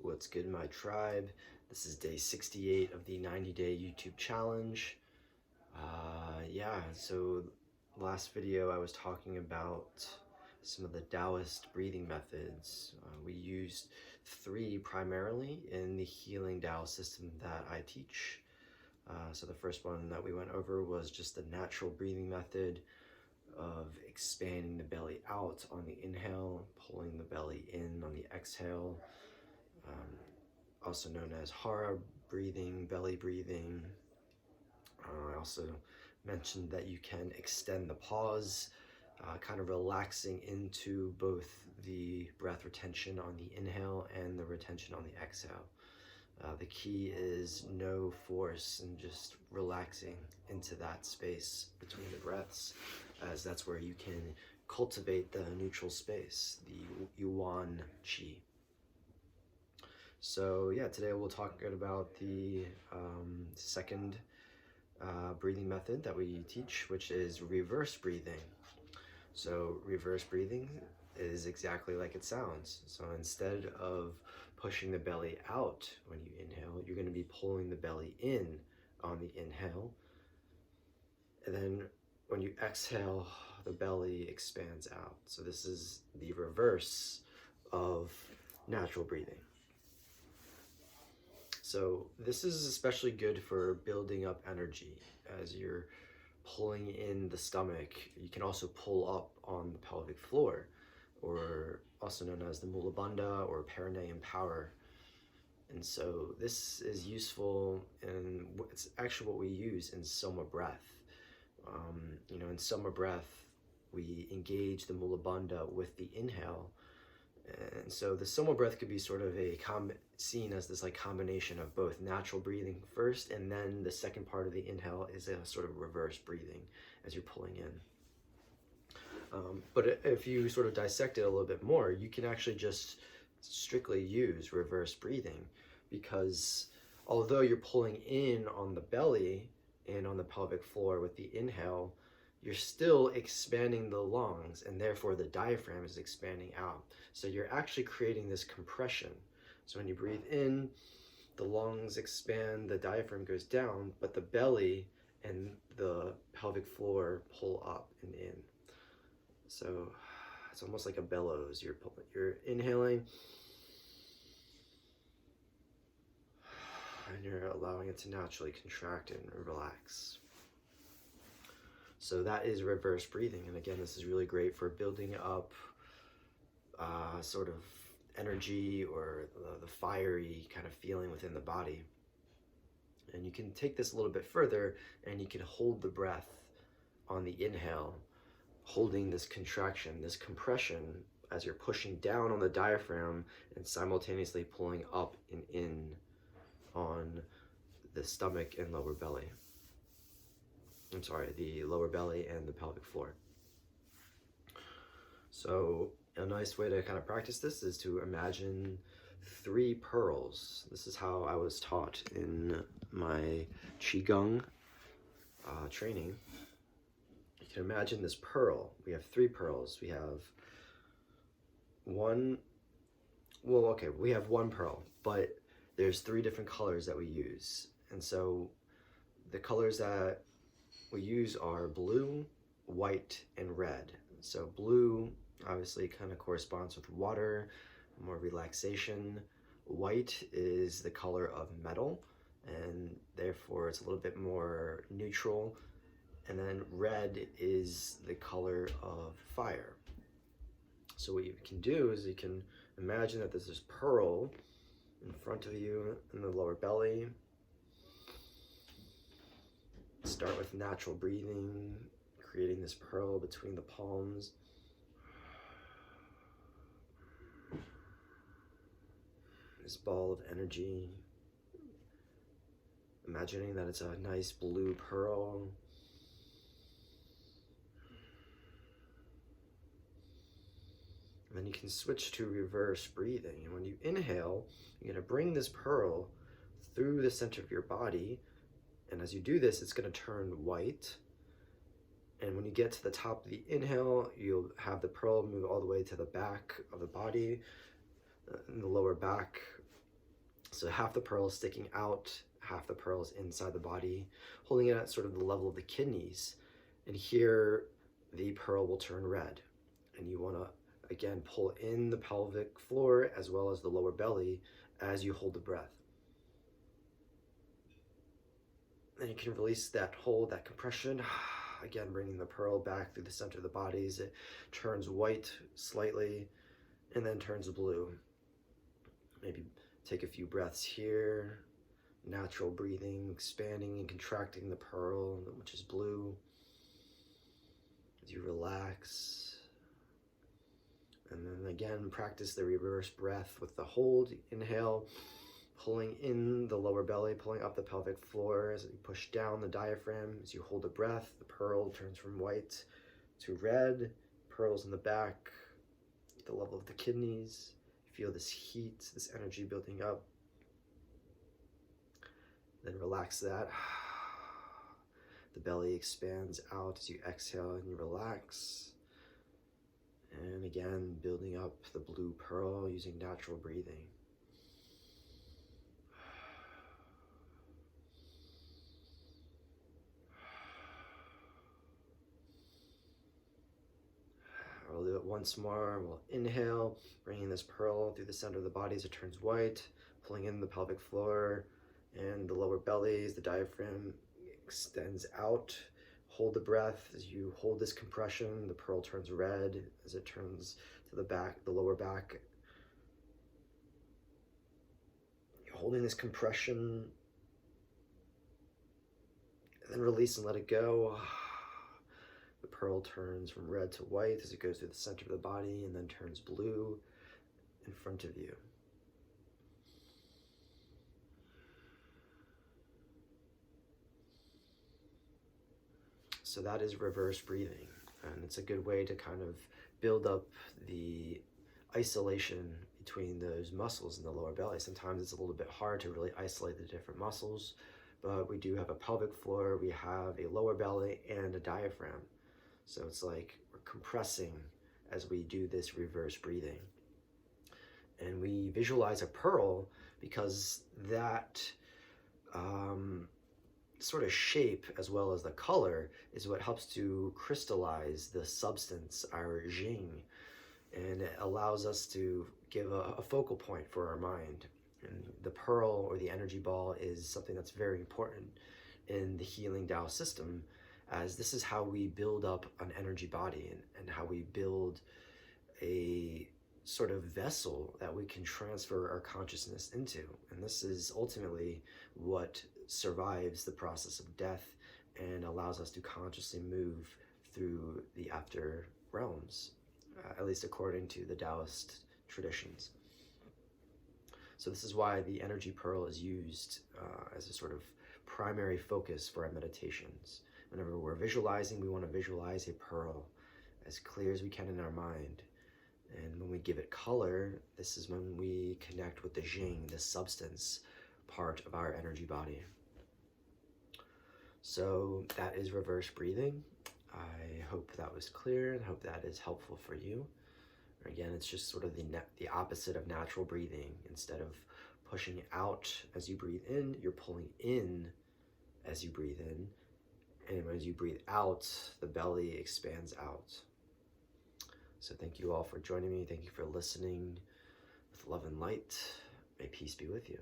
What's good, my tribe? This is day 68 of the 90-day YouTube challenge. So last video I was talking about some of the Taoist breathing methods. We used 3 primarily in the healing Tao system that I teach. So the first one that we went over was just the natural breathing method of expanding the belly out on the inhale, pulling the belly in on the exhale, also known as hara breathing, belly breathing. I also mentioned that you can extend the pause, kind of relaxing into both the breath retention on the inhale and the retention on the exhale. The key is no force and just relaxing into that space between the breaths, as that's where you can cultivate the neutral space, the yuan qi. So yeah, today we'll talk about the second breathing method that we teach, which is reverse breathing. So reverse breathing is exactly like it sounds. So instead of pushing the belly out when you inhale, you're going to be pulling the belly in on the inhale. And then when you exhale, the belly expands out. So this is the reverse of natural breathing. So this is especially good for building up energy as you're pulling in the stomach. You can also pull up on the pelvic floor, or also known as the mula bandha or perineum power. And so this is useful, and it's actually what we use in Soma breath. In Soma breath, we engage the mula bandha with the inhale. And so the Soma breath could be sort of seen as this combination of both natural breathing first, and then the second part of the inhale is a sort of reverse breathing as you're pulling in. But if you sort of dissect it a little bit more, you can actually just strictly use reverse breathing, because although you're pulling in on the belly and on the pelvic floor with the inhale, you're still expanding the lungs, and therefore the diaphragm is expanding out. So you're actually creating this compression. So when you breathe in, the lungs expand, the diaphragm goes down, but the belly and the pelvic floor pull up and in. So it's almost like a bellows. You're inhaling, and you're allowing it to naturally contract and relax. So that is reverse breathing. And again, this is really great for building up sort of energy, or the fiery kind of feeling within the body. And you can take this a little bit further, and you can hold the breath on the inhale, holding this contraction, this compression, as you're pushing down on the diaphragm and simultaneously pulling up and in on the stomach and lower belly. The lower belly and the pelvic floor. So a nice way to kind of practice this is to imagine 3 pearls. This is how I was taught in my Qigong training. You can imagine this pearl. We have 3 pearls. We have one pearl, but there's 3 different colors that we use. And so the colors that we use are blue, white, and red. So blue obviously kind of corresponds with water, more relaxation. White is the color of metal, and therefore it's a little bit more neutral. And then red is the color of fire. So what you can do is you can imagine that there's this pearl in front of you in the lower belly. Start with natural breathing, creating this pearl between the palms. This ball of energy. Imagining that it's a nice blue pearl. And then you can switch to reverse breathing. And when you inhale, you're going to bring this pearl through the center of your body. And as you do this, it's going to turn white. And when you get to the top of the inhale, you'll have the pearl move all the way to the back of the body, in the lower back, So half the pearl is sticking out, half the pearl is inside the body, holding it at sort of the level of the kidneys. And here the pearl will turn red. And you want to, again, pull in the pelvic floor as well as the lower belly as you hold the breath. Then you can release that hold, that compression. Again, bringing the pearl back through the center of the body as it turns white slightly and then turns blue. Maybe take a few breaths here. Natural breathing, expanding and contracting the pearl, which is blue. As you relax. And then again, practice the reverse breath with the hold. Inhale, pulling in the lower belly, pulling up the pelvic floor as you push down the diaphragm. As you hold the breath, the pearl turns from white to red. Pearls in the back, the level of the kidneys. Feel this heat, this energy building up. Then relax that. The belly expands out as you exhale and you relax. And again, building up the blue pearl using natural breathing. We'll do it once more. We'll inhale, bringing this pearl through the center of the body as it turns white, pulling in the pelvic floor and the lower belly as the diaphragm extends out. Hold the breath. As you hold this compression, the pearl turns red as it turns to the back, the lower back. You're holding this compression and then release and let it go. The pearl turns from red to white as it goes through the center of the body and then turns blue in front of you. So that is reverse breathing, and it's a good way to kind of build up the isolation between those muscles in the lower belly. Sometimes it's a little bit hard to really isolate the different muscles, but we do have a pelvic floor, we have a lower belly, and a diaphragm. So it's like we're compressing as we do this reverse breathing. And we visualize a pearl because that sort of shape as well as the color is what helps to crystallize the substance, our jing, and it allows us to give a focal point for our mind. And the pearl or the energy ball is something that's very important in the healing Tao system, as this is how we build up an energy body and how we build a sort of vessel that we can transfer our consciousness into. And this is ultimately what survives the process of death and allows us to consciously move through the after realms, at least according to the Taoist traditions. So this is why the energy pearl is used as a sort of primary focus for our meditations. Whenever we're visualizing, we want to visualize a pearl as clear as we can in our mind. And when we give it color, this is when we connect with the jing, the substance part of our energy body. So that is reverse breathing. I hope that was clear and hope that is helpful for you. Again, it's just sort of the opposite of natural breathing. Instead of pushing out as you breathe in, you're pulling in as you breathe in. And as you breathe out, the belly expands out. So thank you all for joining me. Thank you for listening. With love and light, may peace be with you.